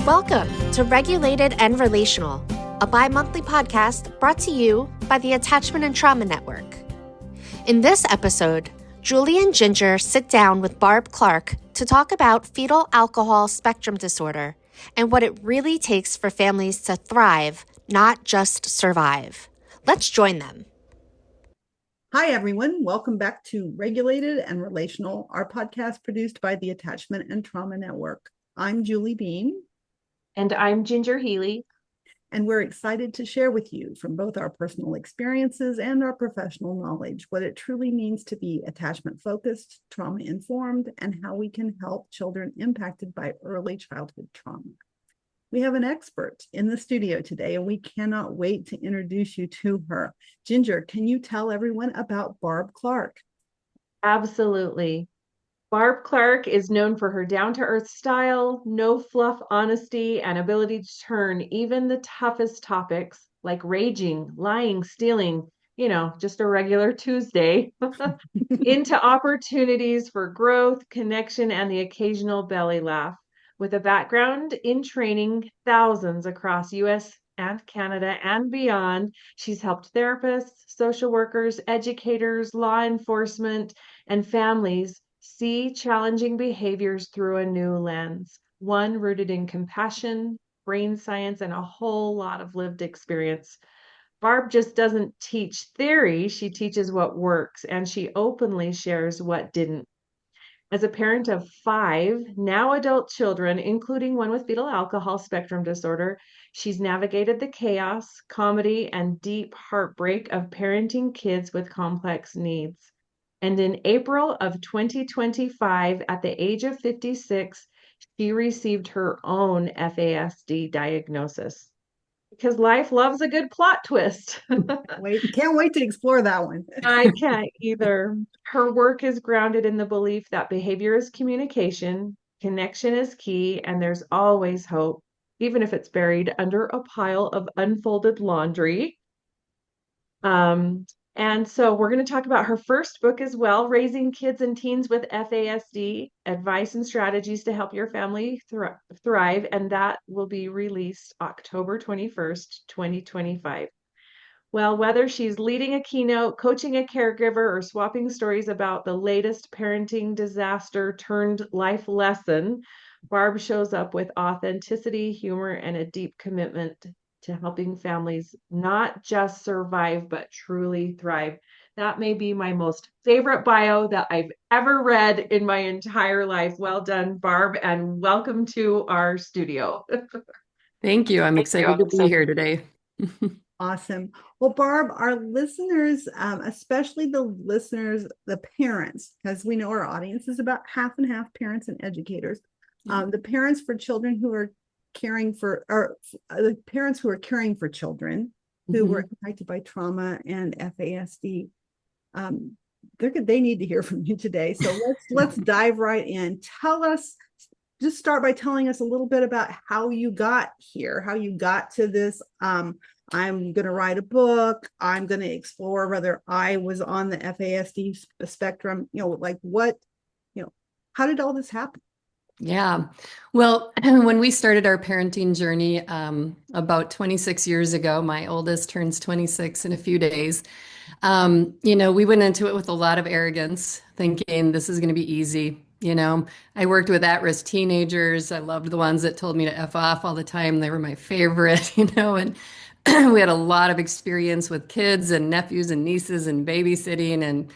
Welcome to Regulated and Relational, a bi-monthly podcast brought to you by the Attachment and Trauma Network. In this episode, Julie and Ginger sit down with Barb Clark to talk about fetal alcohol spectrum disorder and what it really takes for families to thrive, not just survive. Let's join them. Hi, everyone. Welcome back to Regulated and Relational, our podcast produced by the Attachment and Trauma Network. I'm Julie Bean. And I'm Ginger Healy. And we're excited to share with you from both our personal experiences and our professional knowledge what it truly means to be attachment-focused, trauma-informed, and how we can help children impacted by early childhood trauma. We have an expert in the studio today, and we cannot wait to introduce you to her. Ginger, can you tell everyone about Barb Clark? Absolutely. Barb Clark is known for her down-to-earth style, no fluff honesty, and ability to turn even the toughest topics like raging, lying, stealing, just a regular Tuesday, into opportunities for growth, connection, and the occasional belly laugh. With a background in training thousands across US and Canada and beyond, she's helped therapists, social workers, educators, law enforcement, and families see challenging behaviors through a new lens, one rooted in compassion, brain science, and a whole lot of lived experience. Barb just doesn't teach theory, she teaches what works, and she openly shares what didn't. As a parent of 5 now adult children, including one with fetal alcohol spectrum disorder, she's navigated the chaos, comedy, and deep heartbreak of parenting kids with complex needs. And in April of 2025, at the age of 56, she received her own FASD diagnosis. Because life loves a good plot twist. Can't wait to explore that one. I can't either. Her work is grounded in the belief that behavior is communication, connection is key, and there's always hope, even if it's buried under a pile of unfolded laundry. And so we're going to talk about her first book as well, Raising Kids and Teens with FASD, Advice and Strategies to Help Your Family Thrive, and that will be released October 21st, 2025. Well, whether she's leading a keynote, coaching a caregiver, or swapping stories about the latest parenting disaster turned life lesson, Barb shows up with authenticity, humor, and a deep commitment to helping families not just survive, but truly thrive. That may be my most favorite bio that I've ever read in my entire life. Well done, Barb, and welcome to our studio. Thank you. I'm excited to be here today. Awesome. Well, Barb, our listeners, especially the parents, because we know our audience is about half and half parents and educators, the parents for children who are caring for, or the parents who are caring for children who were impacted by trauma and FASD. They need to hear from you today. So let's dive right in. Just start by telling us a little bit about how you got here, how you got to this. I'm going to write a book. I'm going to explore whether I was on the FASD spectrum, how did all this happen? Yeah. Well, when we started our parenting journey about 26 years ago, my oldest turns 26 in a few days. We went into it with a lot of arrogance, thinking this is going to be easy. I worked with at-risk teenagers. I loved the ones that told me to F off all the time. They were my favorite, and we had a lot of experience with kids and nephews and nieces and babysitting and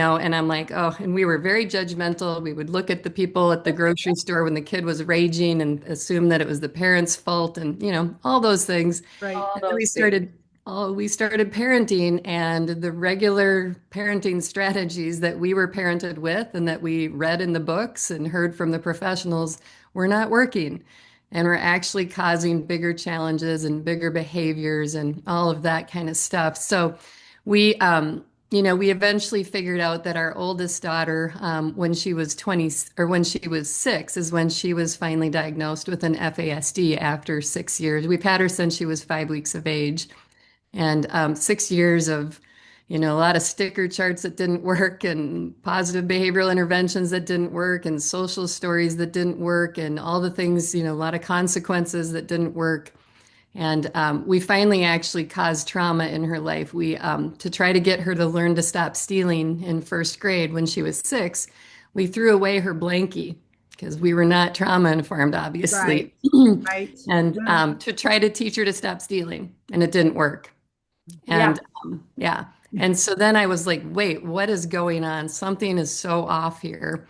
I'm like, oh, and we were very judgmental. We would look at the people at the grocery store when the kid was raging and assume that it was the parents' fault and, all those things. Right. We started parenting, and the regular parenting strategies that we were parented with and that we read in the books and heard from the professionals were not working. And we're actually causing bigger challenges and bigger behaviors and all of that kind of stuff. So we eventually figured out that our oldest daughter, when she was 20 or when she was 6, is when she was finally diagnosed with an FASD after 6 years. We've had her since she was 5 weeks of age, and 6 years of a lot of sticker charts that didn't work and positive behavioral interventions that didn't work and social stories that didn't work and all the things, a lot of consequences that didn't work. And we finally actually caused trauma in her life. We to try to get her to learn to stop stealing in first grade when she was 6, we threw away her blankie because we were not trauma informed, obviously, Right. Right. and Well, to try to teach her to stop stealing, and it didn't work. Yeah. And yeah. And so then I was like, wait, what is going on? Something is so off here.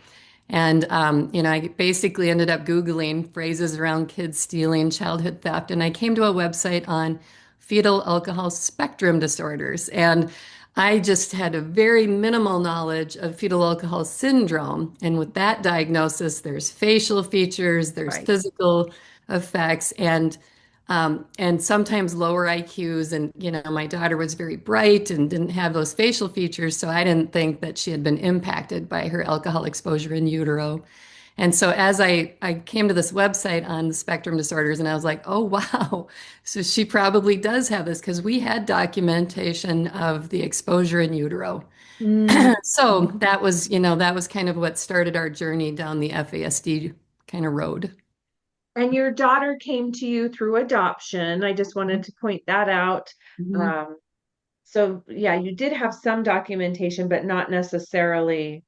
And, I basically ended up Googling phrases around kids stealing, childhood theft, and I came to a website on fetal alcohol spectrum disorders. And I just had a very minimal knowledge of fetal alcohol syndrome. And with that diagnosis, there's facial features, there's right. physical effects, and sometimes lower IQs. And, my daughter was very bright and didn't have those facial features. So I didn't think that she had been impacted by her alcohol exposure in utero. And so as I came to this website on the spectrum disorders, and I was like, oh, wow. So she probably does have this because we had documentation of the exposure in utero. Mm. So that was kind of what started our journey down the FASD kind of road. And your daughter came to you through adoption. I just wanted to point that out. Mhm. So yeah, you did have some documentation, but not necessarily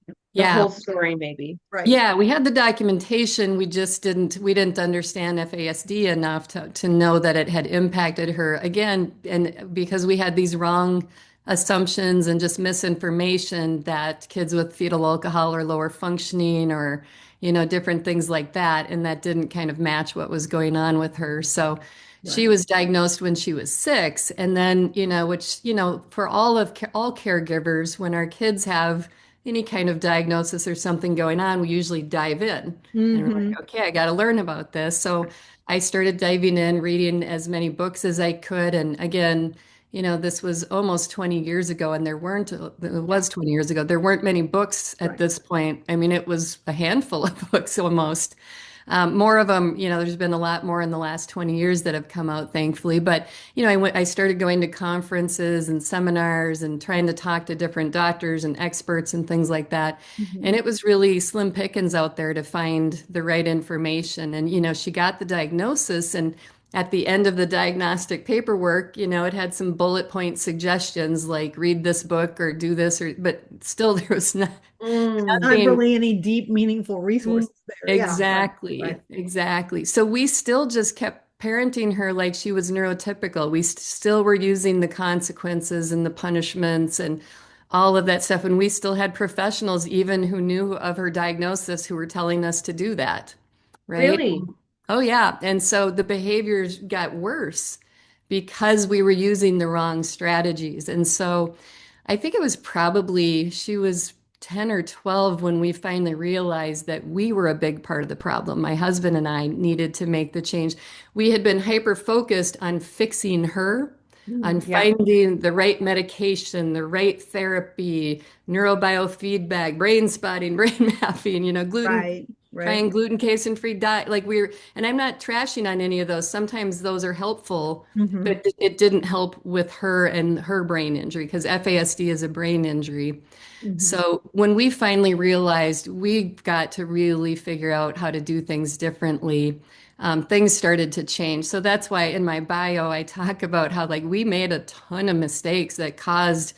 the Yeah. whole story, maybe. Right. Yeah, we had the documentation. We didn't understand FASD enough to know that it had impacted her again. And because we had these wrong assumptions and just misinformation that kids with fetal alcohol are lower functioning or, different things like that. And that didn't kind of match what was going on with her. So she Right. was diagnosed when she was 6. And then, which, for all caregivers, when our kids have any kind of diagnosis or something going on, we usually dive in and we're Hmm. like, okay, I got to learn about this. So I started diving in, reading as many books as I could. And again, this was almost 20 years ago, and it was 20 years ago. There weren't many books at Right. this point. I mean, it was a handful of books almost. More of them, there's been a lot more in the last 20 years that have come out, thankfully. But, I started going to conferences and seminars and trying to talk to different doctors and experts and things like that. Hmm. And it was really slim pickings out there to find the right information. And, she got the diagnosis, and at the end of the diagnostic paperwork, it had some bullet point suggestions like read this book or do this, but still there was Mm, Not nothing. really any deep, meaningful resources there. Yeah. Right. Exactly, Right. exactly. So we still just kept parenting her like she was neurotypical. We still were using the consequences and the punishments and all of that stuff. And we still had professionals, even who knew of her diagnosis, who were telling us to do that. Right? really? Oh, yeah. And so the behaviors got worse because we were using the wrong strategies. And so I think it was probably she was 10 or 12 when we finally realized that we were a big part of the problem. My husband and I needed to make the change. We had been hyper focused on fixing her, on Mm. Yeah. finding the right medication, the right therapy, neurobiofeedback, brain spotting, brain mapping, Right. Right. trying gluten casein free diet. Like and I'm not trashing on any of those. Sometimes those are helpful, Hmm. but it didn't help with her and her brain injury because FASD is a brain injury. Hmm. So when we finally realized we got to really figure out how to do things differently, things started to change. So that's why in my bio, I talk about how like we made a ton of mistakes that caused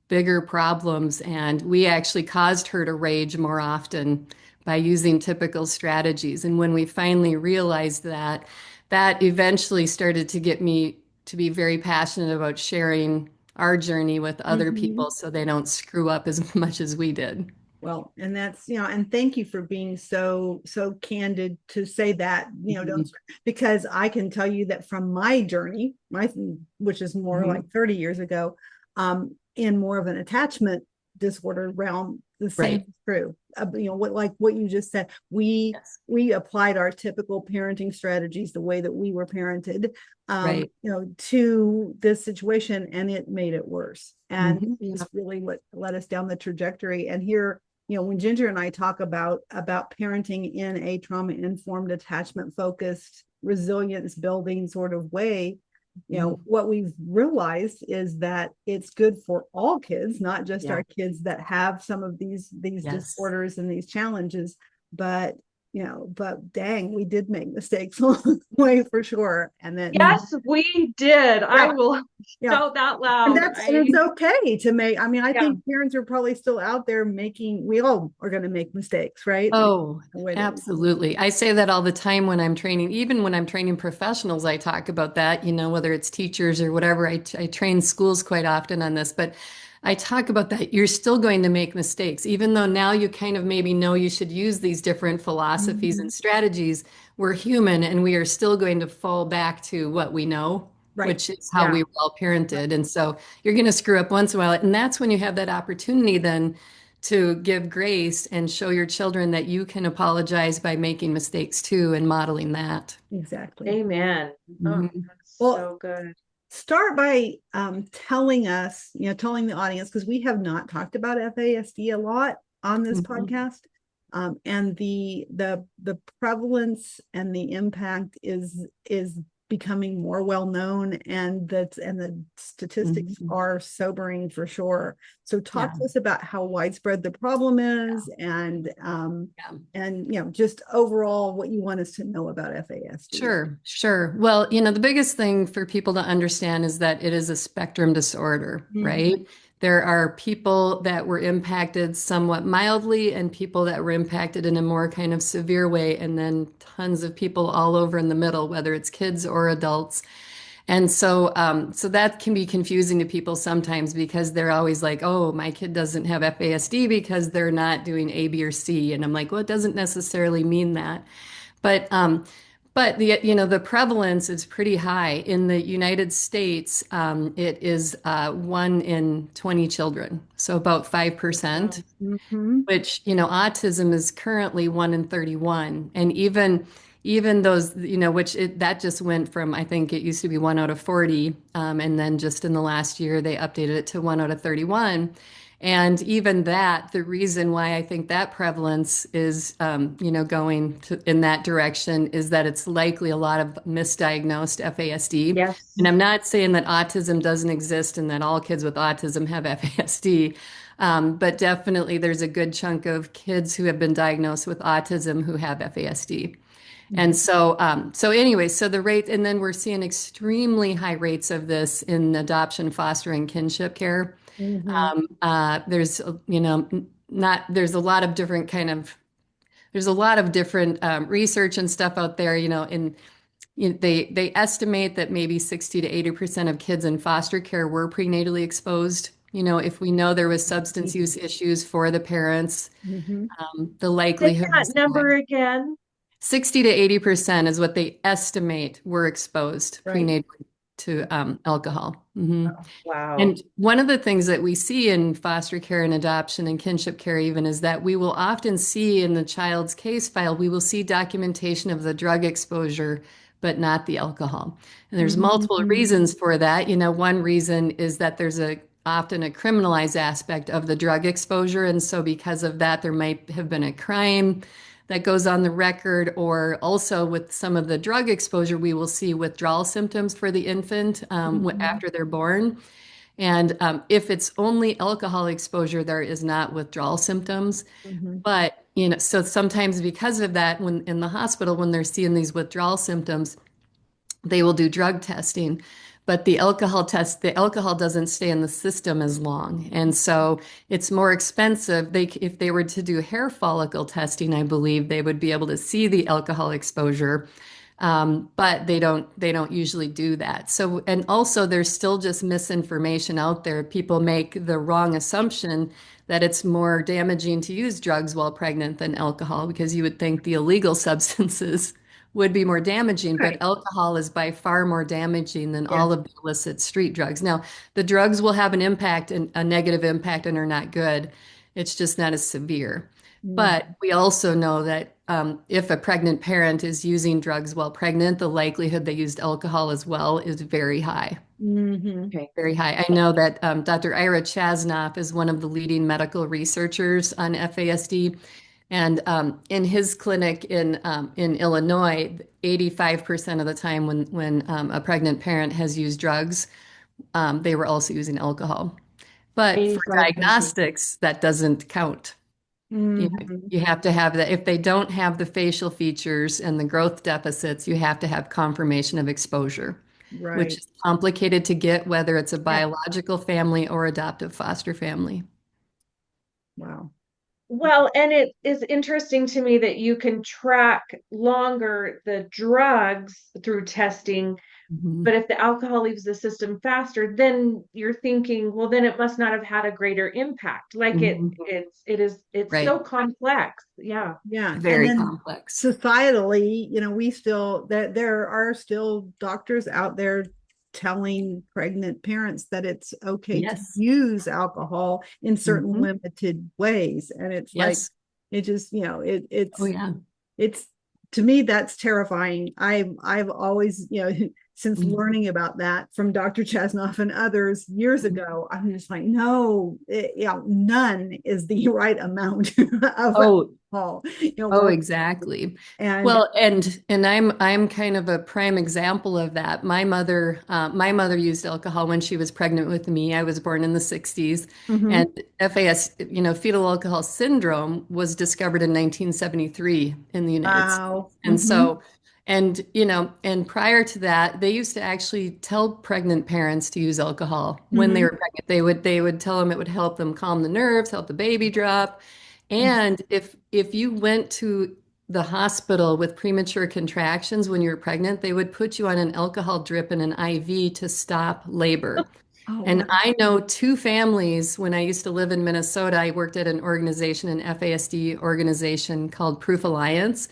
bigger problems. And we actually caused her to rage more often by using typical strategies. And when we finally realized that, that eventually started to get me to be very passionate about sharing our journey with other Hmm. people so they don't screw up as much as we did. Well, and that's, and thank you for being so candid to say that, Mhm. don't, because I can tell you that from my journey, which is more Mhm. like 30 years ago, in more of an attachment disorder realm, the same Right. is true. What you just said, we Yes. we applied our typical parenting strategies the way that we were parented, Right. to this situation, and it made it worse. And Mhm. it's really what led us down the trajectory. And here, when Ginger and I talk about parenting in a trauma informed, attachment focused, resilience building sort of way, you know, what we've realized is that it's good for all kids, not just our kids that have some of these disorders and these challenges, but but dang, we did make mistakes along the way for sure. And then yes, we did. I will shout that loud. And it's okay to make. I mean, I think parents are probably still out there making. We all are going to make mistakes, right? Oh, absolutely. I say that all the time when I'm training. Even when I'm training professionals, I talk about that, whether it's teachers or whatever. I train schools quite often on this, but I talk about that. You're still going to make mistakes, even though now you kind of maybe know you should use these different philosophies and strategies. We're human and we are still going to fall back to what we know, which is how we were all parented. And so you're going to screw up once in a while. And that's when you have that opportunity then to give grace and show your children that you can apologize by making mistakes too and modeling that. Exactly. Amen. Oh, that's so good. Start by telling us, telling the audience, because we have not talked about FASD a lot on this podcast, and the prevalence and the impact is becoming more well known, and the statistics are sobering for sure. So talk to us about how widespread the problem is, and just overall what you want us to know about FASD. Sure. Well, the biggest thing for people to understand is that it is a spectrum disorder, right? There are people that were impacted somewhat mildly and people that were impacted in a more kind of severe way, and then tons of people all over in the middle, whether it's kids or adults. And so that can be confusing to people sometimes because they're always like, oh, my kid doesn't have FASD because they're not doing A, B, or C. And I'm like, well, it doesn't necessarily mean that. But the prevalence is pretty high. In the United States, it is 1 in 20 children, so about 5%, which, autism is currently 1 in 31. And even those, that just went from, I think it used to be 1 out of 40. And then just in the last year, they updated it to 1 out of 31. And even that, the reason why I think that prevalence is, going in that direction is that it's likely a lot of misdiagnosed FASD. Yes. And I'm not saying that autism doesn't exist and that all kids with autism have FASD, but definitely there's a good chunk of kids who have been diagnosed with autism who have FASD. And so the rate, and then we're seeing extremely high rates of this in adoption, foster, and kinship care. There's there's a lot of different research and stuff out there, and they estimate that maybe 60 to 80% of kids in foster care were prenatally exposed. If we know there was substance use issues for the parents, the likelihood. Say that number again. 60 to 80% is what they estimate were exposed prenatally to alcohol. Oh, wow. And one of the things that we see in foster care and adoption and kinship care even is that we will often see in the child's case file, we will see documentation of the drug exposure, but not the alcohol. And there's multiple reasons for that. One reason is that there's often a criminalized aspect of the drug exposure. And so because of that, there might have been a crime that goes on the record, or also with some of the drug exposure, we will see withdrawal symptoms for the infant after they're born. And if it's only alcohol exposure, there is not withdrawal symptoms. But, so sometimes because of that, when in the hospital, when they're seeing these withdrawal symptoms, they will do drug testing. But the alcohol doesn't stay in the system as long. And so it's more expensive. If they were to do hair follicle testing, I believe they would be able to see the alcohol exposure. But they don't usually do that. So, and also there's still just misinformation out there. People make the wrong assumption that it's more damaging to use drugs while pregnant than alcohol, because you would think the illegal substances would be more damaging, but alcohol is by far more damaging than all of the illicit street drugs. Now, the drugs will have an impact, and a negative impact, and are not good. It's just not as severe. But we also know that if a pregnant parent is using drugs while pregnant, the likelihood they used alcohol as well is very high. Okay, very high. I know that Dr. Ira Chasnoff is one of the leading medical researchers on FASD. And in his clinic in Illinois, 85% of the time when a pregnant parent has used drugs, they were also using alcohol. But for 85%. diagnostics, that doesn't count. Mhm. You have to have that. If they don't have the facial features and the growth deficits, you have to have confirmation of exposure, which Right. is complicated to get, whether it's a Yeah. biological family or adoptive foster family. Wow. Well, and it is interesting to me that you can track longer the drugs through testing, Mhm. but if the alcohol leaves the system faster, then you're thinking, well, then it must not have had a greater impact. Like Mhm. it's Right. so complex. Yeah. Yeah. And Very then complex. societally, we still there are still doctors out there telling pregnant parents that it's okay to Yes. use alcohol in certain Mhm. limited ways. And it's like Yes. it just, Oh, yeah. it's to me that's terrifying. I've always, since Mhm. learning about that from Dr. Chesnoff and others years Mhm. ago, I'm just like, no, none is the right amount of Oh, alcohol. Oh, We're exactly. and Well, and I'm kind of a prime example of that. My mother used alcohol when she was pregnant with me. I was born in the 60s, mhm. and FAS, fetal alcohol syndrome was discovered in 1973 in the United Wow. States. And so, and prior to that, they used to actually tell pregnant parents to use alcohol when they Mhm. were pregnant. They would tell them it would help them calm the nerves, help the baby drop. Mhm. And if you went to the hospital with premature contractions when you were pregnant, they would put you on an alcohol drip and an IV to stop labor. Oh, And wow. I know two families when I used to live in Minnesota. I worked at an organization, an FASD organization called Proof Alliance.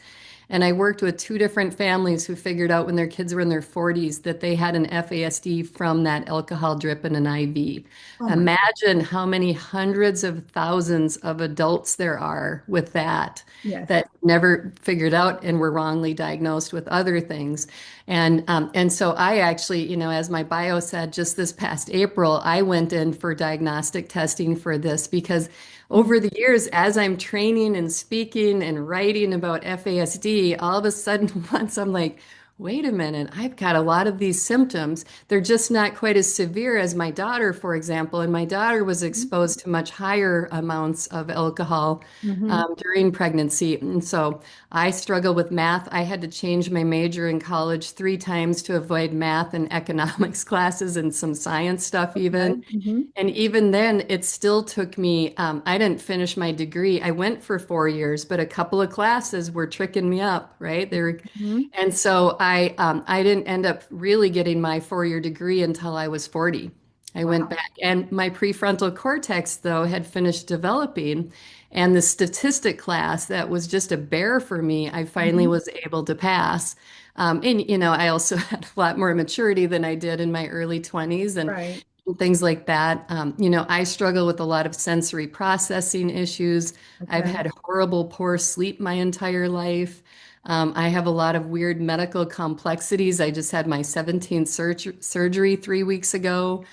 And I worked with two different families who figured out when their kids were in their 40s that they had an FASD from that alcohol drip and an IV. Oh my. Imagine how many hundreds of thousands of adults there are with Yes. that never figured out and were wrongly diagnosed with other things. And so I actually, as my bio said, just this past April, I went in for diagnostic testing for this because Mhm. over the years, as I'm training and speaking and writing about FASD, all of a sudden once I'm like, wait a minute, I've got a lot of these symptoms. They're just not quite as severe as my daughter, for example. And my daughter was exposed to much higher amounts of alcohol Mhm. during pregnancy. And so I struggle with math. I had to change my major in college 3 times to avoid math and economics classes and some science stuff, Okay. even. Mhm. And even then, it still took me, I didn't finish my degree. I went for 4 years, but a couple of classes were tricking me up, right? Mhm. And so I didn't end up really getting my 4-year degree until I was 40. I went Wow. back, and my prefrontal cortex, though, had finished developing. And the statistic class that was just a bear for me, I finally Mhm. was able to pass. And I also had a lot more maturity than I did in my early 20s. And Right. things like that. I struggle with a lot of sensory processing issues. I've Okay. had horrible, poor sleep my entire life. I have a lot of weird medical complexities. I just had my 17th surgery 3 weeks ago.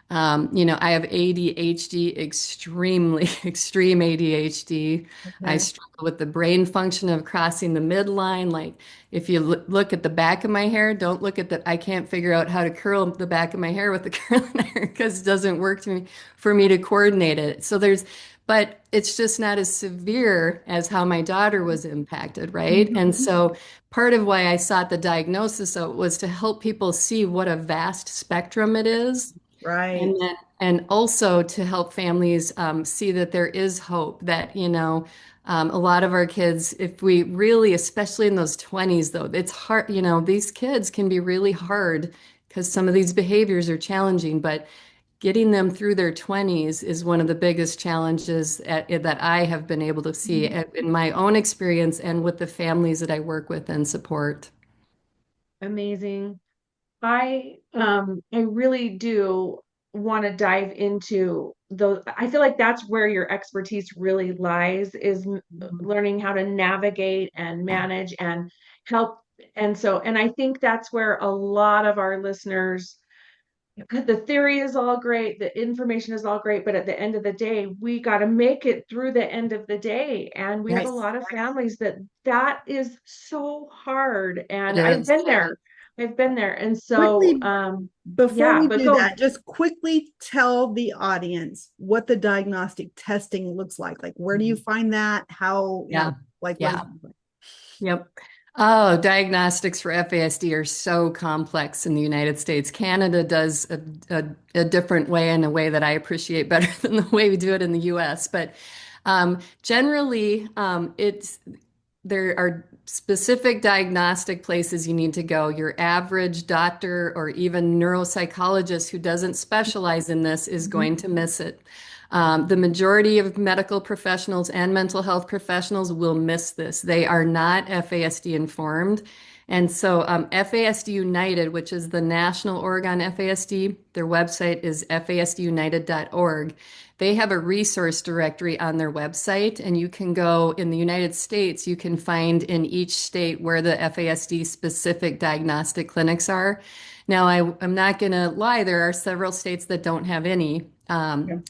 I have ADHD, extremely extreme ADHD. I Okay. struggle with the brain function of crossing the midline. Like if you look at the back of my hair, don't look at I can't figure out how to curl the back of my hair with the curling iron because it doesn't work for me to coordinate it. But it's just not as severe as how my daughter was impacted, right? And Mhm. so part of why I sought the diagnosis of was to help people see what a vast spectrum it is Right. and also to help families see that there is hope, that, a lot of our kids, if we really, especially in those 20s, though, it's hard, these kids can be really hard because some of these behaviors are challenging, but getting them through their 20s is one of the biggest challenges that I have been able to see Mhm. in my own experience and with the families that I work with and support. Amazing. I really do want to dive into those. I feel like that's where your expertise really lies, is Mhm. learning how to navigate and manage and help. And I think that's where a lot of our listeners the theory is all great, the information is all great, but at the end of the day, we got to make it through the end of the day. And we have a Yes. lot of families that is so hard. It And I've is. been there. I've been there. And so, Quickly, before yeah, we but do go. that, just quickly tell the audience what the diagnostic testing looks like. Like, where do you find that? How, Yeah. like, Yeah. what is it? Yep. Oh, diagnostics for FASD are so complex in the United States. Canada does a different way, and a way that I appreciate better than the way we do it in the US. But generally, there are specific diagnostic places you need to go. Your average doctor or even neuropsychologist who doesn't specialize in this is Mhm. going to miss it. The majority of medical professionals and mental health professionals will miss this. They are not FASD informed. And so FASD United, which is the national org on FASD, their website is fasdunited.org. They have a resource directory on their website, and you can go in the United States, you can find in each state where the FASD specific diagnostic clinics are. Now, I'm not going to lie, there are several states that don't have any. Yeah.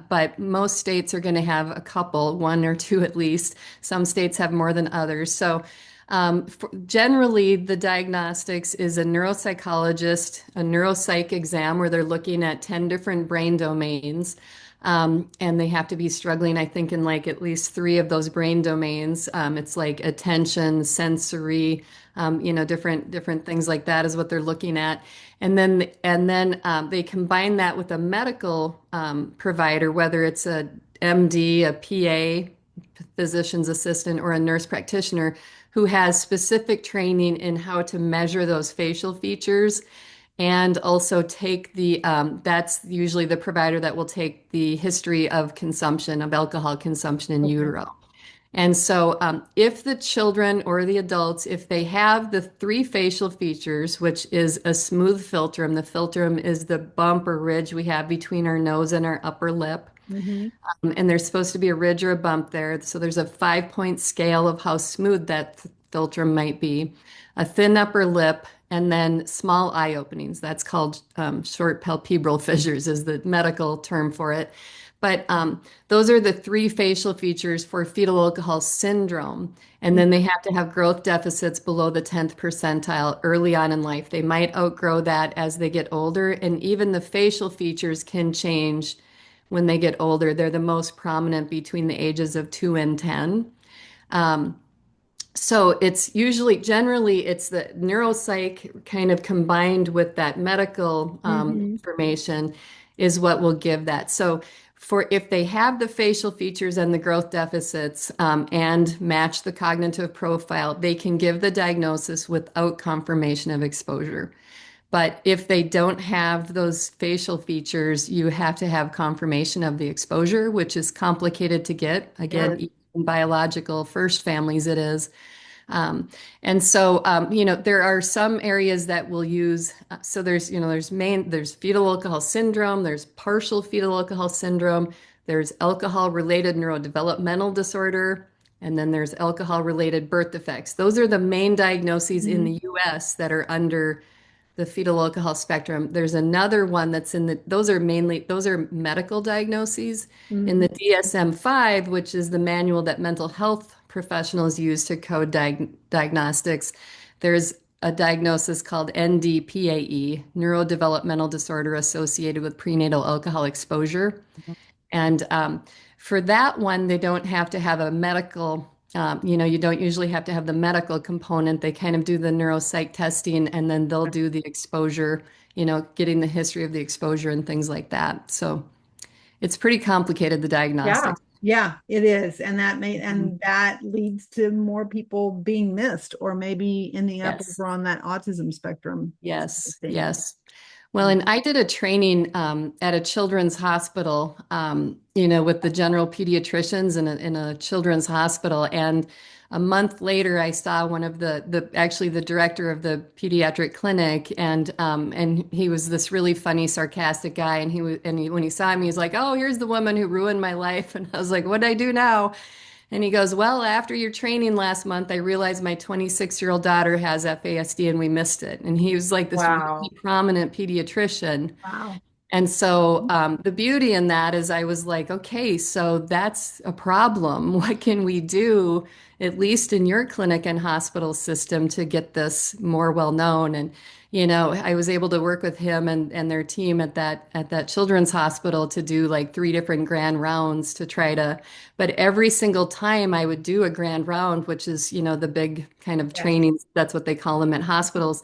But most states are going to have a couple, one or two at least. Some states have more than others. So, generally, the diagnostics is a neuropsychologist, a neuropsych exam where they're looking at 10 different brain domains. And they have to be struggling, I think, in like at least three of those brain domains. It's like attention, sensory, different things like that is what they're looking at. And then they combine that with a medical provider, whether it's a MD, a PA, physician's assistant, or a nurse practitioner who has specific training in how to measure those facial features and also take that's usually the provider that will take the history of consumption of alcohol consumption in Okay. utero. And so, if the children or the adults, if they have the three facial features, which is a smooth philtrum, the philtrum is the bump or ridge we have between our nose and our upper lip. Mhm. And there's supposed to be a ridge or a bump there. So there's a 5-point scale of how smooth that philtrum might be. A thin upper lip, and then small eye openings. That's called short palpebral fissures, is the medical term for it. But those are the three facial features for fetal alcohol syndrome. And then they have to have growth deficits below the 10th percentile early on in life. They might outgrow that as they get older. And even the facial features can change when they get older. They're the most prominent between the ages of 2 and 10. So it's usually, generally, it's the neuropsych kind of combined with that medical Mhm. information is what will give that. So for if they have the facial features and the growth deficits and match the cognitive profile, they can give the diagnosis without confirmation of exposure. But if they don't have those facial features, you have to have confirmation of the exposure, which is complicated to get. Yeah. Again, even in biological first families, it is. And so, there are some areas that will use, so there's fetal alcohol syndrome, there's partial fetal alcohol syndrome, there's alcohol-related neurodevelopmental disorder, and then there's alcohol-related birth defects. Those are the main diagnoses in Mhm. the US that are under the fetal alcohol spectrum. There's another one that's those are medical diagnoses. In the Mhm. DSM-5, which is the manual that mental health professionals use to code diagnostics, there's a diagnosis called NDPAE, neurodevelopmental disorder associated with prenatal alcohol exposure. And for that one, they don't have to have a medical, you don't usually have to have the medical component. They kind of do the neuropsych testing and then they'll do the exposure, getting the history of the exposure and things like that. So it's pretty complicated, the Yeah. diagnostics. Yeah, it is. And Mhm. that leads to more people being missed or maybe ending up Yes. over on that autism spectrum. Yes. Thing. Yes. Well, and I did a training at a children's hospital, with the general pediatricians in a children's hospital. And a month later, I saw one of actually the director of the pediatric clinic, and he was this really funny, sarcastic guy. And when he saw me, he's like, "Oh, here's the woman who ruined my life." And I was like, "What did I do now?" And he goes, well, after your training last month, I realized my 26-year-old daughter has FASD and we missed it. And he was like this really Wow. prominent pediatrician. Wow. And so the beauty in that is I was like, okay, so that's a problem. What can we do, at least in your clinic and hospital system, to get this more well known? And, I was able to work with him and their team at that children's hospital to do like 3 different grand rounds to try to, but every single time I would do a grand round, which is, the big kind of Yes. trainings, that's what they call them at hospitals.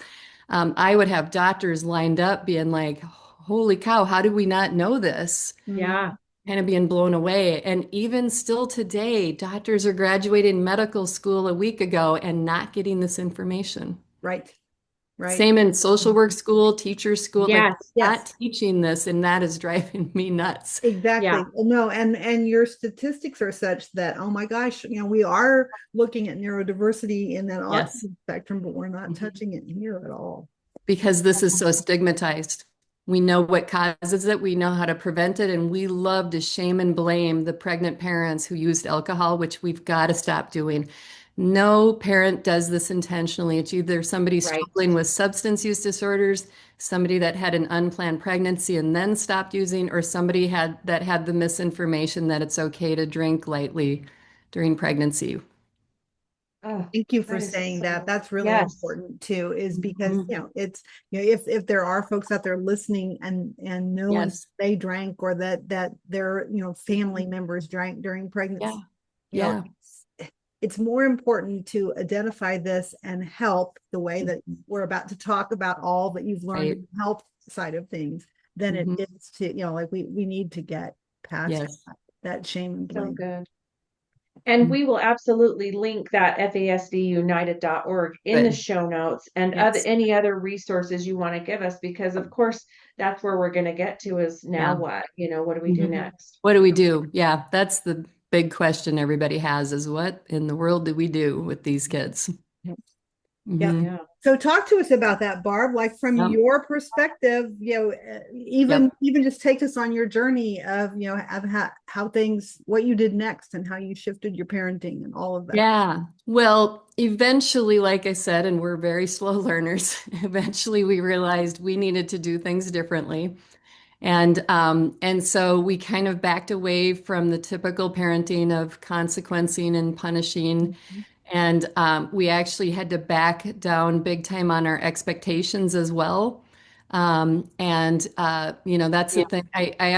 I would have doctors lined up being like, holy cow, how did we not know this? Yeah. Kind of being blown away. And even still today, doctors are graduating medical school a week ago and not getting this information. Right. Right. Same in social work school, teacher school, like Yes. not teaching this, and that is driving me nuts. Exactly. Yeah. Well, no, and your statistics are such that, oh my gosh, we are looking at neurodiversity in that Yes. autism spectrum, but we're not Mhm. touching it here at all. Because this is so stigmatized. We know what causes it, we know how to prevent it, and we love to shame and blame the pregnant parents who used alcohol, which we've got to stop doing. No parent does this intentionally. It's either somebody Right. struggling with substance use disorders, somebody that had an unplanned pregnancy and then stopped using, or somebody that had the misinformation that it's okay to drink lightly during pregnancy. Oh, Thank you for that is saying that. so, That's really yes. important too, is because, Mhm. it's, if there are folks out there listening and knowing Yes. they drank or that their, family members drank during pregnancy, Yeah. it's more important to identify this and help the way that we're about to talk about all that you've learned Right. in the health side of things than Mhm. it is to, like we need to get past Yes. that shame and So blame. good. And Mhm. we will absolutely link that FASDunited.org in the Good. show notes and Yes. any other resources you want to give us, because of course that's where we're going to get to is now Yeah. what, what do we do Mhm. next? What do we do? Yeah, that's the big question everybody has is what in the world do we do with these kids? Yep. Mhm. Yeah. So talk to us about that, Barb, like from Yep. your perspective, even Yep. even just take us on your journey of, of how things, what you did next and how you shifted your parenting and all of that. Yeah. Well, eventually, like I said, and we're very slow learners, eventually we realized we needed to do things differently. And so we kind of backed away from the typical parenting of consequencing and punishing. And we actually had to back down big time on our expectations as well. That's the Yeah. thing. I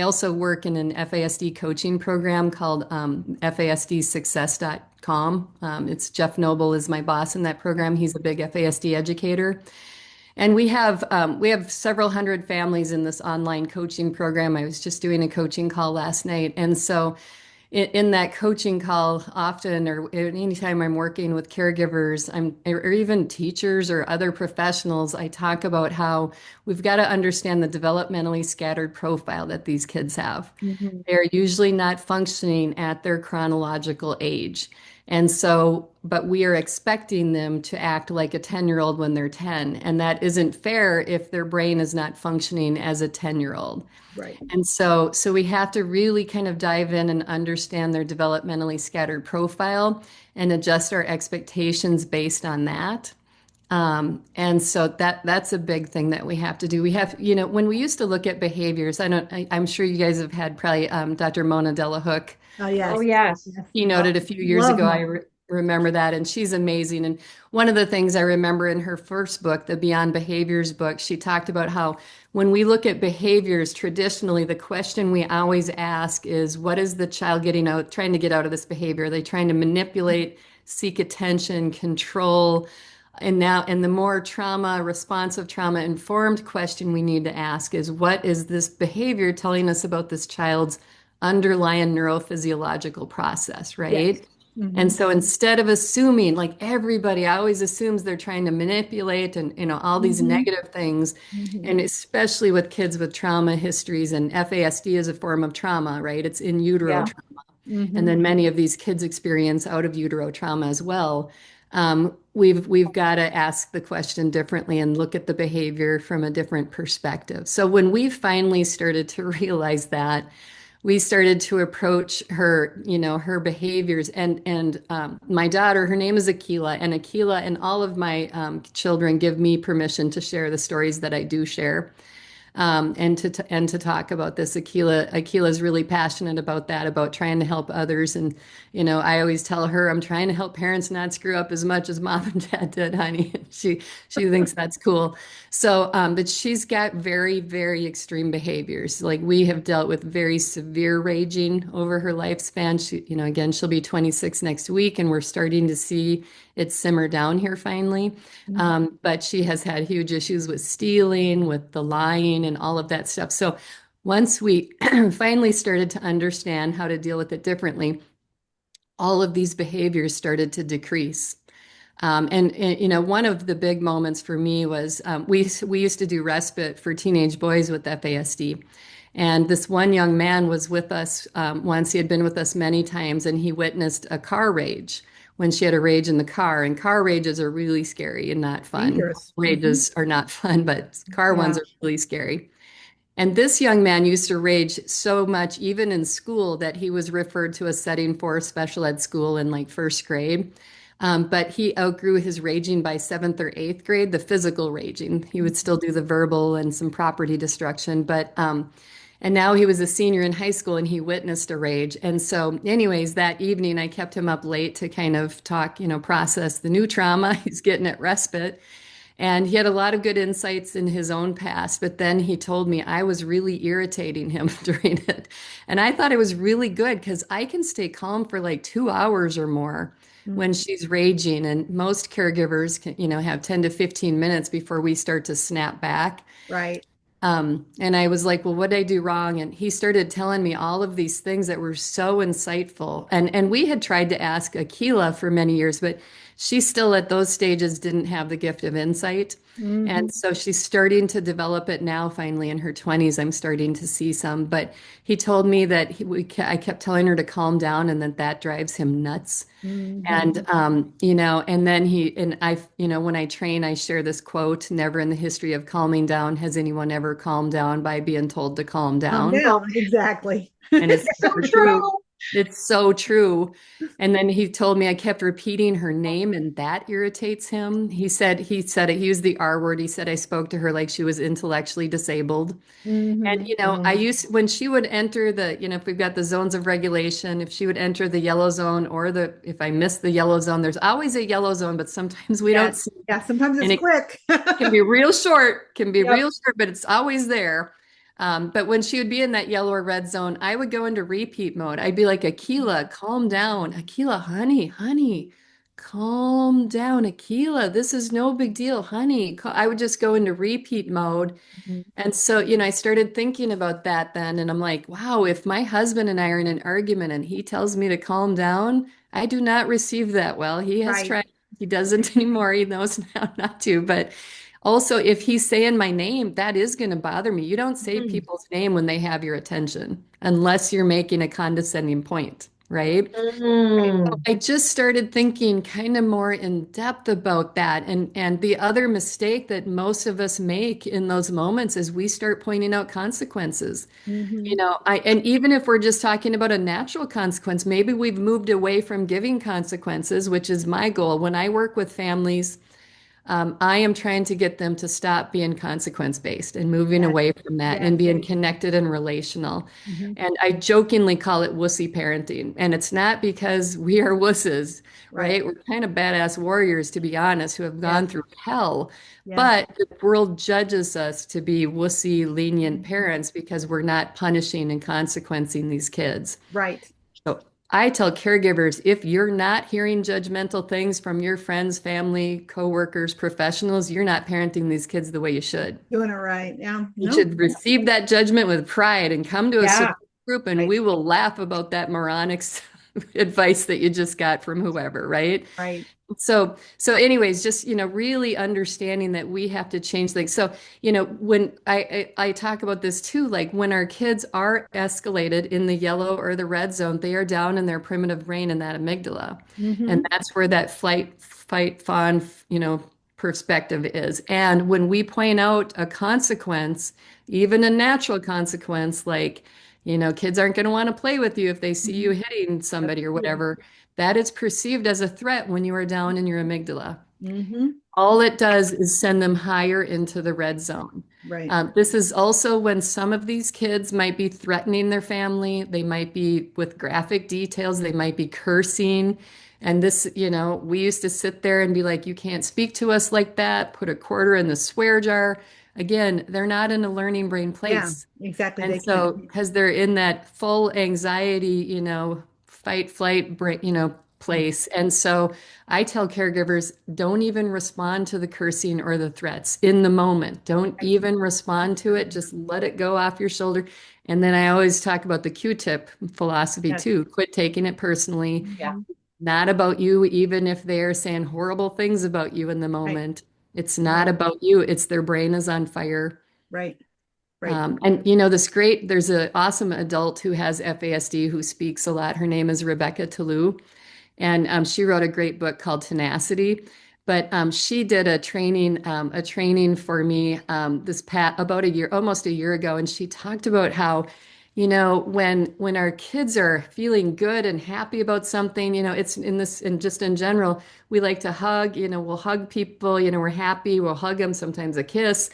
also work in an FASD coaching program called FASDsuccess.com. It's Jeff Noble is my boss in that program. He's a big FASD educator. And we have several hundred families in this online coaching program. I was just doing a coaching call last night. And so in that coaching call, often or anytime I'm working with caregivers, or even teachers or other professionals, I talk about how we've got to understand the developmentally scattered profile that these kids have. Mhm. They're usually not functioning at their chronological age. And so, but we are expecting them to act like a 10-year-old when they're 10. And that isn't fair if their brain is not functioning as a 10-year-old. Right. And so we have to really kind of dive in and understand their developmentally scattered profile and adjust our expectations based on that. And so that's a big thing that we have to do. We have, when we used to look at behaviors, I'm sure you guys have had probably Dr. Mona Delahook. Oh yes. Oh, yes. Yes. He noted a few years Love ago. Mona. Remember that, and she's amazing. And one of the things I remember in her first book, the Beyond Behaviors book, she talked about how when we look at behaviors, traditionally, the question we always ask is, what is the child trying to get out of this behavior? Are they trying to manipulate, seek attention, control? And the more responsive, trauma informed question we need to ask is, what is this behavior telling us about this child's underlying neurophysiological process, right? Yes. Mhm. And so instead of assuming, like everybody always assumes they're trying to manipulate and, all these Mhm. negative things, Mhm. and especially with kids with trauma histories, and FASD is a form of trauma, right? It's in utero Yeah. trauma. And Mhm. then many of these kids experience out of utero trauma as well. We've got to ask the question differently and look at the behavior from a different perspective. So when we finally started to realize that, we started to approach her, her behaviors. And my daughter, her name is Akila, and Akila and all of my children give me permission to share the stories that I do share. And to talk about this. Akila is really passionate about that, about trying to help others. And I always tell her I'm trying to help parents not screw up as much as mom and dad did, honey. She thinks that's cool. So, but she's got very, very extreme behaviors. Like, we have dealt with very severe raging over her lifespan. Again, she'll be 26 next week, and we're starting to see it simmer down here finally. But she has had huge issues with stealing, with the lying, and all of that stuff. So once we finally started to understand how to deal with it differently, all of these behaviors started to decrease. And one of the big moments for me was we used to do respite for teenage boys with FASD. And this one young man was with us once. He had been with us many times, and he witnessed a car rage when she had a rage in the car. And car rages are really scary and not fun. Dangerous. Rages are not fun, but car ones Yeah. are really scary. And this young man used to rage so much, even in school, that he was referred to a setting for special ed school in like first grade. But he outgrew his raging by seventh or eighth grade, the physical raging. He would still do the verbal and some property destruction. And now he was a senior in high school, and he witnessed a rage. And so anyways, that evening I kept him up late to kind of talk, process the new trauma. He's getting at respite. And he had a lot of good insights in his own past, but then he told me I was really irritating him during it. And I thought it was really good, because I can stay calm for like 2 hours or more when she's raging. And most caregivers can, have 10 to 15 minutes before we start to snap back. Right. And I was like, well, what did I do wrong? And he started telling me all of these things that were so insightful. And we had tried to ask Akila for many years, but she still at those stages didn't have the gift of insight. And so she's starting to develop it now, finally in her 20s. I'm starting to see some. But he told me that I kept telling her to calm down, and that drives him nuts. And and then when I train, I share this quote: never in the history of calming down has anyone ever calmed down by being told to calm Calm down. down. Exactly. And it's so so true. true. It's so true. And then he told me I kept repeating her name, and that irritates him. He said it. He used the R word. He said I spoke to her like she was intellectually disabled. And I used, when she would enter if we've got the zones of regulation, if she would enter the yellow zone, or if I missed the yellow zone, there's always a yellow zone, but sometimes we don't see. Yeah, sometimes it's quick. Can be real short, but it's always there. But when she would be in that yellow or red zone, I would go into repeat mode. I'd be like, Akila, calm down. Akila, honey, calm down. Akila, this is no big deal, honey. I would just go into repeat mode. And so, I started thinking about that then. And I'm like, wow, if my husband and I are in an argument and he tells me to calm down, I do not receive that well. He has tried. He doesn't anymore. He knows now not to. But also, if he's saying my name, that is going to bother me. You don't say people's name when they have your attention, unless you're making a condescending point, right? So I just started thinking kind of more in depth about that. And the other mistake that most of us make in those moments is we start pointing out consequences. And even if we're just talking about a natural consequence, maybe we've moved away from giving consequences, which is my goal. When I work with families, I am trying to get them to stop being consequence-based and moving away from that and being connected and relational. And I jokingly call it wussy parenting. And it's not because we are wusses, right? We're kind of badass warriors, to be honest, who have gone through hell. But the world judges us to be wussy, lenient parents because we're not punishing and consequencing these kids. Right. So I tell caregivers, if you're not hearing judgmental things from your friends, family, coworkers, professionals, you're not parenting these kids the way you should. Doing it right. Yeah. You should receive that judgment with pride and come to a support group, and we will laugh about that moronic advice that you just got from whoever, right? Right. So anyways, just, really understanding that we have to change things. So, when I talk about this too, like when our kids are escalated in the yellow or the red zone, they are down in their primitive brain in that amygdala. And that's where that flight, fight, fawn, perspective is. And when we point out a consequence, even a natural consequence, like, Kids aren't going to want to play with you if they see you hitting somebody or whatever. That is perceived as a threat when you are down in your amygdala. Mm-hmm. All it does is send them higher into the red zone. Right. This is also when some of these kids might be threatening their family. They might be with graphic details. They might be cursing. And this, we used to sit there and be like, you can't speak to us like that. Put a quarter in the swear jar. Again, they're not in a learning brain Yeah, place. exactly. And They so, can't. because they're in that full anxiety, fight, flight, place. And so I tell caregivers, don't even respond to the cursing or the threats in the moment. Don't even respond to it. Just let it go off your shoulder. And then I always talk about the Q-tip philosophy Yes. too. Quit taking it personally. Yeah. Not about you, even if they're saying horrible things about you in the moment. It's not about you. It's their brain is on fire. Right. Right. And there's an awesome adult who has FASD who speaks a lot. Her name is Rebecca Toulouse. And she wrote a great book called Tenacity. But she did a training for me about almost a year ago, and she talked about how, when our kids are feeling good and happy about something, it's in this and just in general, we like to hug. We'll hug people. We're happy. We'll hug them. Sometimes a kiss.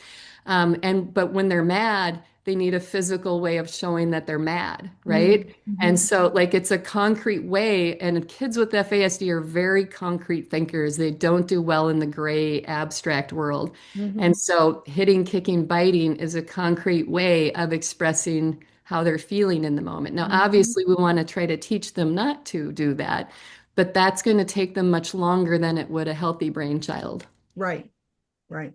But when they're mad, they need a physical way of showing that they're mad, right? Mm-hmm. And so, it's a concrete way. And kids with FASD are very concrete thinkers. They don't do well in the gray, abstract world. Mm-hmm. And so, hitting, kicking, biting is a concrete way of expressing how they're feeling in the moment. Now, obviously, we want to try to teach them not to do that, but that's going to take them much longer than it would a healthy brain child. Right. Right.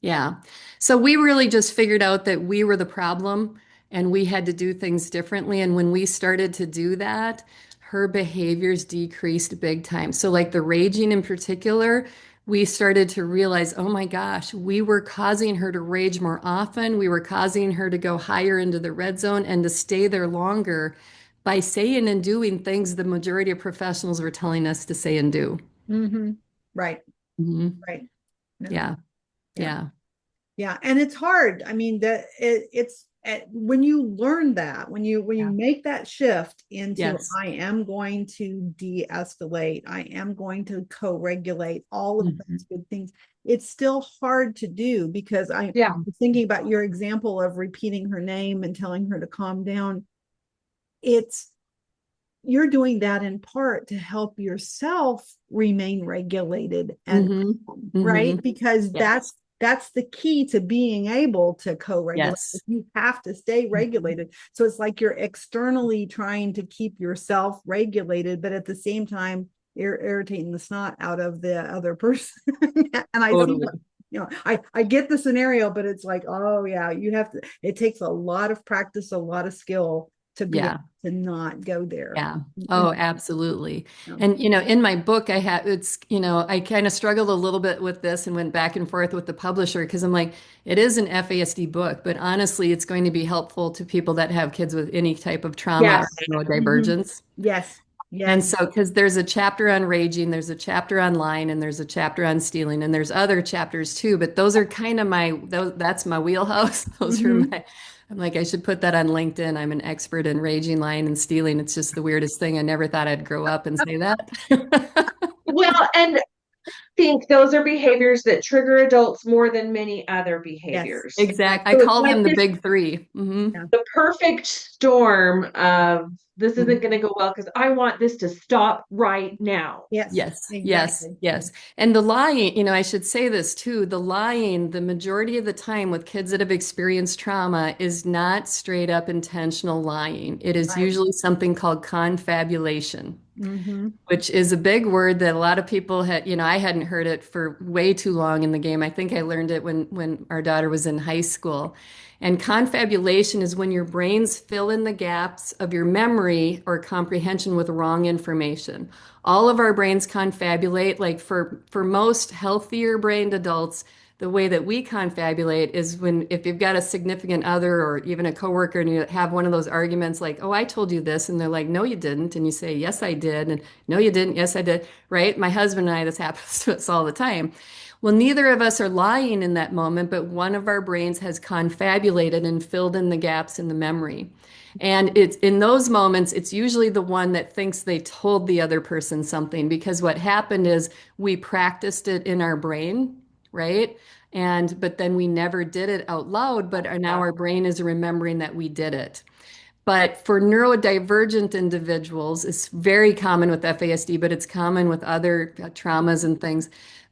Yeah. So we really just figured out that we were the problem and we had to do things differently. And when we started to do that, her behaviors decreased big time. So, like the raging in particular, we started to realize, oh my gosh, we were causing her to rage more often. We were causing her to go higher into the red zone and to stay there longer by saying and doing things the majority of professionals were telling us to say and do. Mm-hmm. Right. Mhm. Right. No. Yeah. Yeah. Yeah. Yeah. And it's hard. I mean, it's when you learn that, when you Yeah. make that shift into, Yes. I am going to de-escalate, I am going to co-regulate all of those good things. It's still hard to do because I was thinking about your example of repeating her name and telling her to calm down. You're doing that in part to help yourself remain regulated and calm, right? Because that's the key to being able to co-regulate. Yes. You have to stay regulated. So it's like you're externally trying to keep yourself regulated, but at the same time, you're irritating the snot out of the other person. And Totally. I get the scenario, but it's like, oh yeah, it takes a lot of practice, a lot of skill to be able to not go there. Yeah. Oh, absolutely. Yeah. And, in my book, I kind of struggled a little bit with this and went back and forth with the publisher because I'm like, it is an FASD book, but honestly, it's going to be helpful to people that have kids with any type of trauma or neurodivergence. Yes. Yes. And so, because there's a chapter on raging, there's a chapter on lying, and there's a chapter on stealing, and there's other chapters too, but those are kind of that's my wheelhouse. Those are I'm like, I should put that on LinkedIn. I'm an expert in raging, lying, and stealing. It's just the weirdest thing. I never thought I'd grow up and say that. Well, and I think those are behaviors that trigger adults more than many other behaviors. Yes, exactly. I call them the big three. The perfect storm of this isn't going to go well because I want this to stop right now. Yes. Yes. Exactly. Yes. Yes. And the lying, I should say this too. The lying, the majority of the time with kids that have experienced trauma is not straight up intentional lying. It is usually something called confabulation. Which is a big word that a lot of people had, I hadn't heard it for way too long in the game. I think I learned it when our daughter was in high school. And confabulation is when your brains fill in the gaps of your memory or comprehension with wrong information. All of our brains confabulate, like for most healthier brained adults, The way that we confabulate is if you've got a significant other or even a coworker and you have one of those arguments like, oh, I told you this. And they're like, no, you didn't. And you say, yes, I did. And no, you didn't. Yes, I did. Right? My husband and I, this happens to us all the time. Well, neither of us are lying in that moment, but one of our brains has confabulated and filled in the gaps in the memory. And it's in those moments, it's usually the one that thinks they told the other person something because what happened is we practiced it in our brain, right? But then we never did it out loud, but now our brain is remembering that we did it. But for neurodivergent individuals, it's very common with FASD, but it's common with other traumas and things.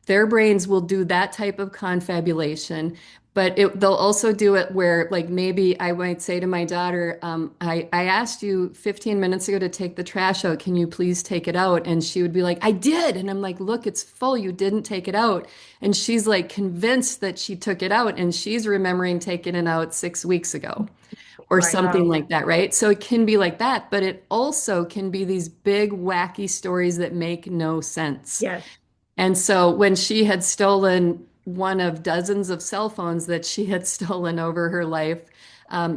Their brains will do that type of confabulation, but they'll also do it where, like, maybe I might say to my daughter, I asked you 15 minutes ago to take the trash out. Can you please take it out? And she would be like, I did. And I'm like, look, it's full. You didn't take it out. And she's like convinced that she took it out, and she's remembering taking it out 6 weeks ago or Right. something like that, right? So it can be like that, but it also can be these big, wacky stories that make no sense. Yes. And so when she had stolen one of dozens of cell phones that she had stolen over her life,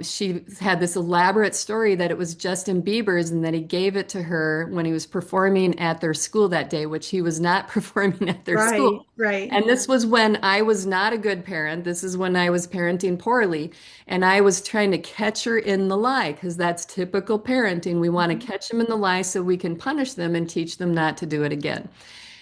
she had this elaborate story that it was Justin Bieber's and that he gave it to her when he was performing at their school that day, which he was not performing at their school. Right. And this was when I was not a good parent. This is when I was parenting poorly. And I was trying to catch her in the lie because that's typical parenting. We want to catch them in the lie so we can punish them and teach them not to do it again.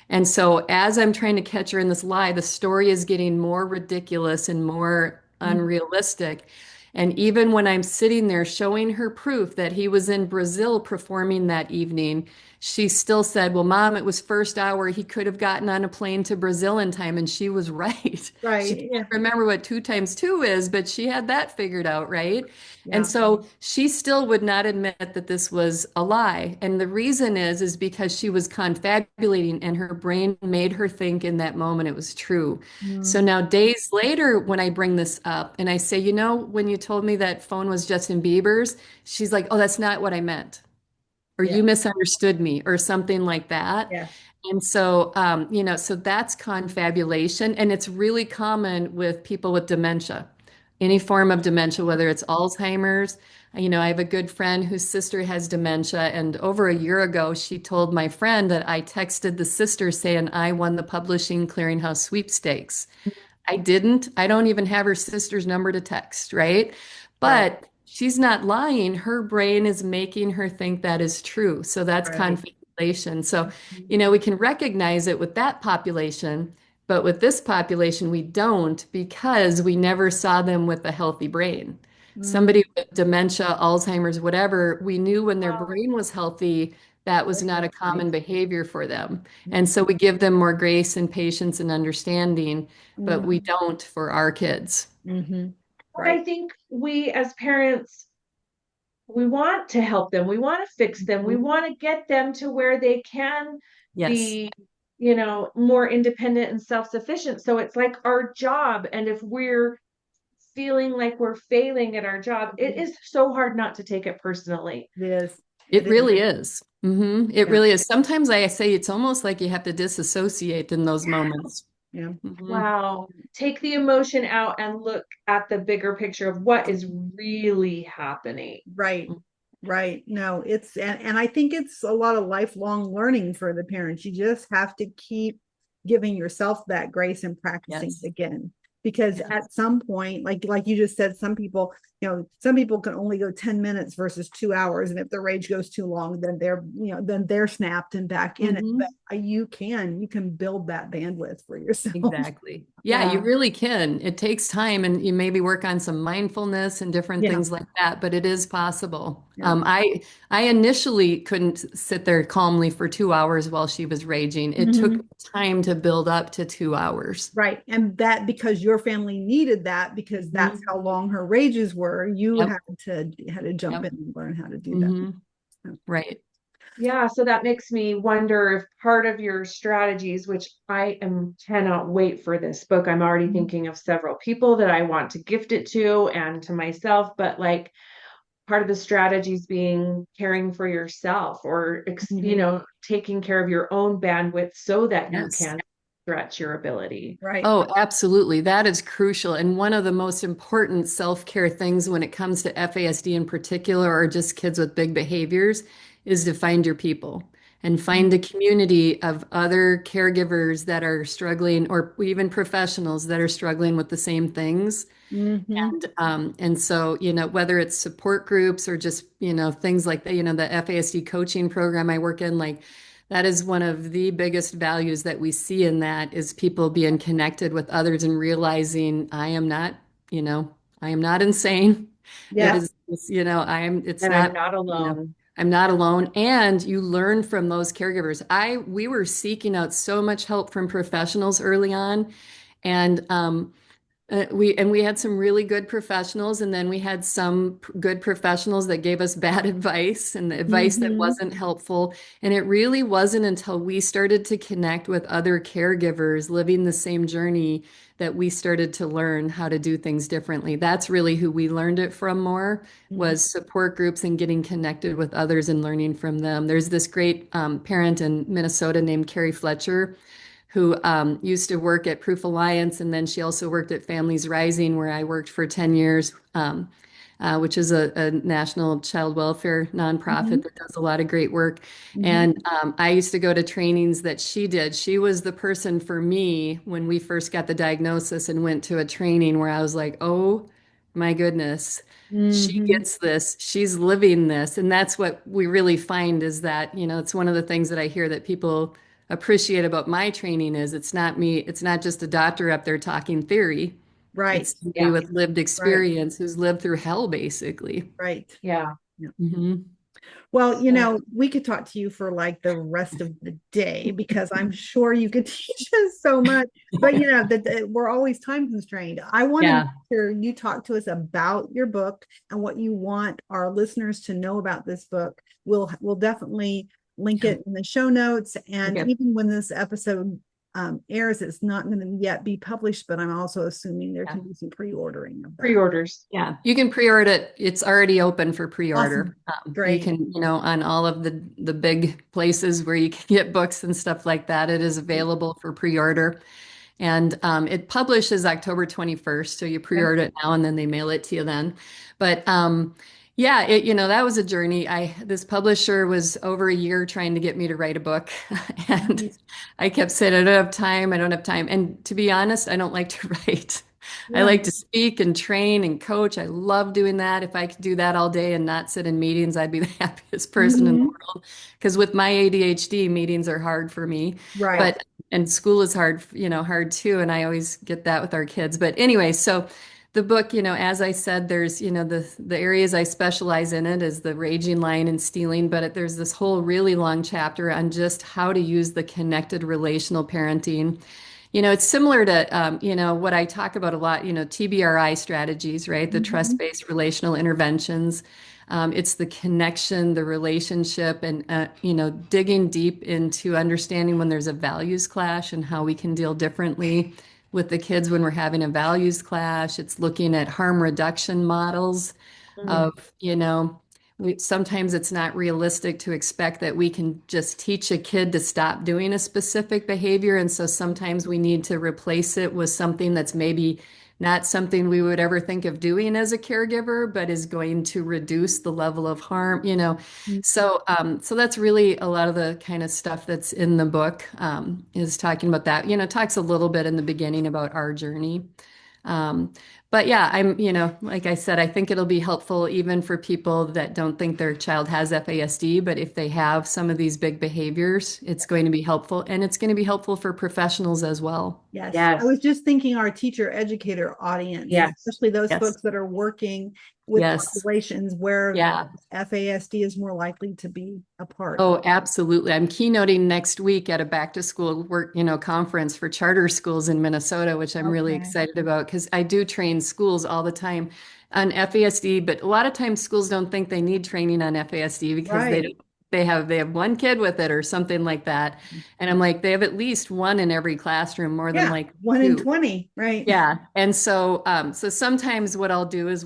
And so as I'm trying to catch her in this lie, the story is getting more ridiculous and more unrealistic. And even when I'm sitting there showing her proof that he was in Brazil performing that evening, she still said, well, Mom, it was first hour. He could have gotten on a plane to Brazil in time. And she was right. Right. She can't remember what 2 times 2 is, but she had that figured out, right? Yeah. And so she still would not admit that this was a lie. And the reason is because she was confabulating and her brain made her think in that moment it was true. So now days later, when I bring this up and I say, you know, when you told me that phone was Justin Bieber's, she's like, oh, that's not what I meant. Or Yeah. you misunderstood me or something like that. Yeah. And so, so that's confabulation. And it's really common with people with dementia, any form of dementia, whether it's Alzheimer's. I have a good friend whose sister has dementia. And over a year ago, she told my friend that I texted the sister saying I won the Publishing Clearinghouse sweepstakes. I didn't. I don't even have her sister's number to text, right? But she's not lying. Her brain is making her think that is true. So that's confabulation. So, we can recognize it with that population, but with this population, we don't because we never saw them with a healthy brain. Somebody with dementia, Alzheimer's, whatever, we knew when their brain was healthy, that was not a common behavior for them. And so we give them more grace and patience and understanding, but we don't for our kids. But I think we as parents, we want to help them. We want to fix them. We want to get them to where they can be, more independent and self-sufficient. So it's like our job. And if we're feeling like we're failing at our job, it is so hard not to take it personally. It is. It really is. It really is. Sometimes I say it's almost like you have to disassociate in those moments. Yeah. Wow. Take the emotion out and look at the bigger picture of what is really happening. Right. No, and I think it's a lot of lifelong learning for the parents. You just have to keep giving yourself that grace and practicing again. Because at some point, like you just said, some people can only go 10 minutes versus 2 hours. And if the rage goes too long, then they're snapped and back in it. But you can build that bandwidth for yourself. Exactly. Yeah, you really can. It takes time and you maybe work on some mindfulness and different things like that, but it is possible. I initially couldn't sit there calmly for 2 hours while she was raging. It took time to build up to 2 hours. Right. And that because your family needed that because that's how long her rages were, you had to jump in and learn how to do that. Right. Yeah, so that makes me wonder if part of your strategies, which cannot wait for this book. I'm already thinking of several people that I want to gift it to and to myself, but like part of the strategies being caring for yourself or taking care of your own bandwidth so that you can stretch your ability. Right. Oh, absolutely. That is crucial. And one of the most important self-care things when it comes to FASD in particular, or just kids with big behaviors, is to find your people and find a community of other caregivers that are struggling, or even professionals that are struggling with the same things. Mm-hmm. And so, whether it's support groups or just, things like that, the FASD coaching program I work in, like that is one of the biggest values that we see in that is people being connected with others and realizing I am not insane. It Yes. is, it's And I'm not, not alone. I'm not alone. And you learn from those caregivers. We were seeking out so much help from professionals early on. And, we had some really good professionals, and then we had some good professionals that gave us bad advice and the advice that Mm-hmm. wasn't helpful. And it really wasn't until we started to connect with other caregivers living the same journey that we started to learn how to do things differently. That's really who we learned it from more, was support groups and getting connected with others and learning from them. There's this great parent in Minnesota named Carrie Fletcher, who used to work at Proof Alliance, and then she also worked at Families Rising, where I worked for 10 years, which is a national child welfare Mm-hmm. nonprofit that does a lot of great work. Mm-hmm. And I used to go to trainings that she did. She was the person for me when we first got the diagnosis and went to a training where I was like, oh my goodness. She Mm-hmm. gets this. She's living this. And that's what we really find is that, it's one of the things that I hear that people appreciate about my training is it's not me, it's not just a doctor up there talking theory. Right. It's somebody Yeah. with lived Right. experience who's lived through hell, basically. Right. Yeah. Yeah. Mhm. Well, Yeah. we could talk to you for like the rest of the day because I'm sure you could teach us so much. But that we're always time constrained. I want to make Yeah. sure you talk to us about your book and what you want our listeners to know about this book. We'll definitely link it in the show notes. And Okay. even when this episode airs, it's not going to yet be published, but I'm also assuming there can be some pre-ordering of that. Pre-orders. Yeah, you can pre-order it. It's already open for pre-order. Awesome. You Great. can, on all of the big places where you can get books and stuff like that, it is available for pre-order. And it publishes October 21st. So you pre-order it now and then they mail it to you then. But yeah, that was a journey. This publisher was over a year trying to get me to write a book. And I kept saying, I don't have time. I don't have time. And to be honest, I don't like to write. I Yeah. like to speak and train and coach. I love doing that. If I could do that all day and not sit in meetings, I'd be the happiest person in the Mhm. world. Because with my ADHD, meetings are hard for me. Right. But and school is hard, hard too. And I always get that with our kids. But anyway, so the book, as I said, there's, the areas I specialize in it is the raging, lying, and stealing. But there's this whole really long chapter on just how to use the connected relational parenting. It's similar to, what I talk about a lot, TBRI strategies, right? The Mhm. trust-based relational interventions. It's the connection, the relationship, and, digging deep into understanding when there's a values clash and how we can deal differently with the kids when we're having a values clash. It's looking at harm reduction models Mhm. of, sometimes it's not realistic to expect that we can just teach a kid to stop doing a specific behavior. And so sometimes we need to replace it with something that's maybe not something we would ever think of doing as a caregiver, but is going to reduce the level of harm. So that's really a lot of the kind of stuff that's in the book, is talking about that. Talks a little bit in the beginning about our journey. Um, but yeah, like I said, I think it'll be helpful even for people that don't think their child has FASD, but if they have some of these big behaviors, it's going to be helpful, and it's going to be helpful for professionals as well. Yes. Yes. I was just thinking our teacher educator audience, Yes. especially those Yes. folks that are working with Yes. populations where Yeah. FASD is more likely to be a part. Oh, absolutely. I'm keynoting next week at a back to school work, conference for charter schools in Minnesota, which I'm really Okay. excited about because I do train schools all the time on FASD, but a lot of times schools don't think they need training on FASD because Right. they have one kid with it or something like that. And I'm like, they have at least one in every classroom, more than Yeah, like 1 in two. 20, right? Yeah. And so so sometimes what I'll do is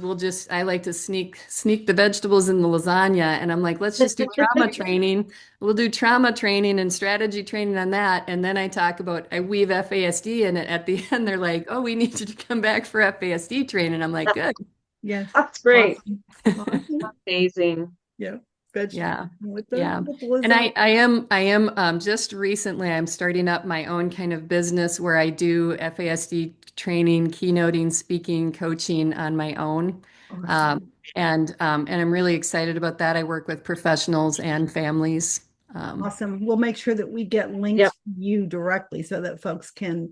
I like to sneak the vegetables in the lasagna, and I'm like, let's just do trauma training. We'll do trauma training and strategy training on that. And then I weave FASD in it at the end. They're like, oh, we need you to come back for FASD training. I'm like, good. Yes. That's great. Awesome. Awesome. Amazing. Yeah. Vegetable Yeah. with Yeah. with the And lasagna. I am just recently I'm starting up my own kind of business where I do FASD training, keynoting, speaking, coaching on my own. Awesome. And I'm really excited about that. I work with professionals and families. Awesome. We'll make sure that we get links Yep. to you directly so that folks can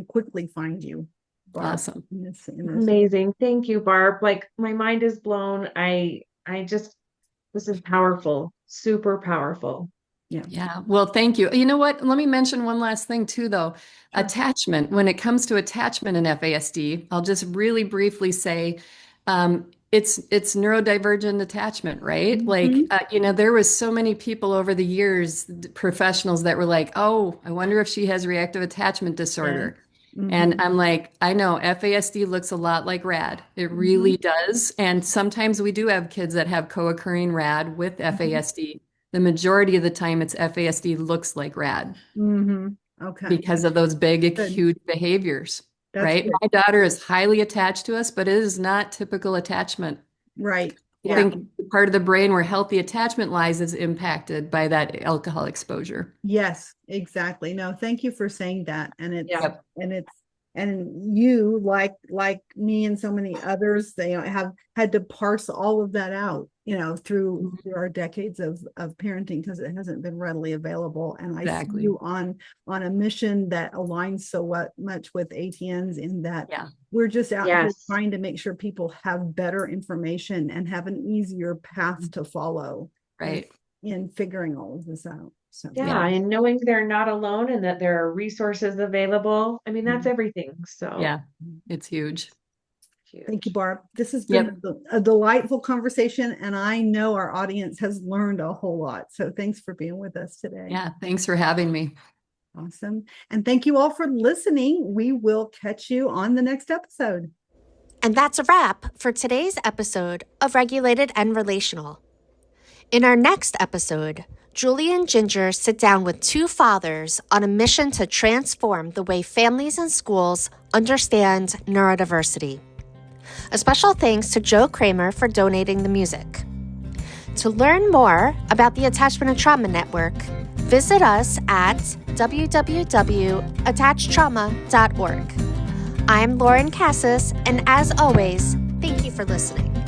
quickly find you. Barb, Awesome. in this. Amazing. Thank you, Barb. Like my mind is blown. I just, this is powerful, super powerful. Yeah. Yeah. Well, thank you. You know what? Let me mention one last thing too, though. Sure. Attachment. When it comes to attachment in FASD, I'll just really briefly say, it's neurodivergent attachment, right? Like, Mhm. there was so many people over the years, professionals that were like, oh, I wonder if she has reactive attachment disorder. And Mhm. I'm like, I know FASD looks a lot like RAD. It Mhm. really does. And sometimes we do have kids that have co-occurring RAD with FASD. The majority of the time, it's FASD looks like RAD Mhm. Okay. because of those big, Good. acute behaviors, That's right? good. My daughter is highly attached to us, but it is not typical attachment. Right. I Yeah. think the part of the brain where healthy attachment lies is impacted by that alcohol exposure. Yes, exactly. No, thank you for saying that. And it's Yeah. and it's and you like me and so many others, they have had to parse all of that out, through our decades of parenting because it hasn't been readily available. And I see Exactly. you on a mission that aligns so much with ATNs in that Yeah. we're just out here Yes. trying to make sure people have better information and have an easier path to follow Right. in figuring all of this out. So Yeah. And knowing they're not alone and that there are resources available. I mean, that's everything. So Yeah. It's huge. thank you, Barb. This has Yep. been a delightful conversation, and I know our audience has learned a whole lot. So thanks for being with us today. Yeah. Thanks for having me. Awesome. And thank you all for listening. We will catch you on the next episode. And that's a wrap for today's episode of Regulated and Relational. In our next episode, Julie and Ginger sit down with two fathers on a mission to transform the way families and schools understand neurodiversity. A special thanks to Joe Kramer for donating the music. To learn more about the Attachment and Trauma Network, visit us at www.attachtrauma.org. I'm Lauren Cassis, and as always, thank you for listening.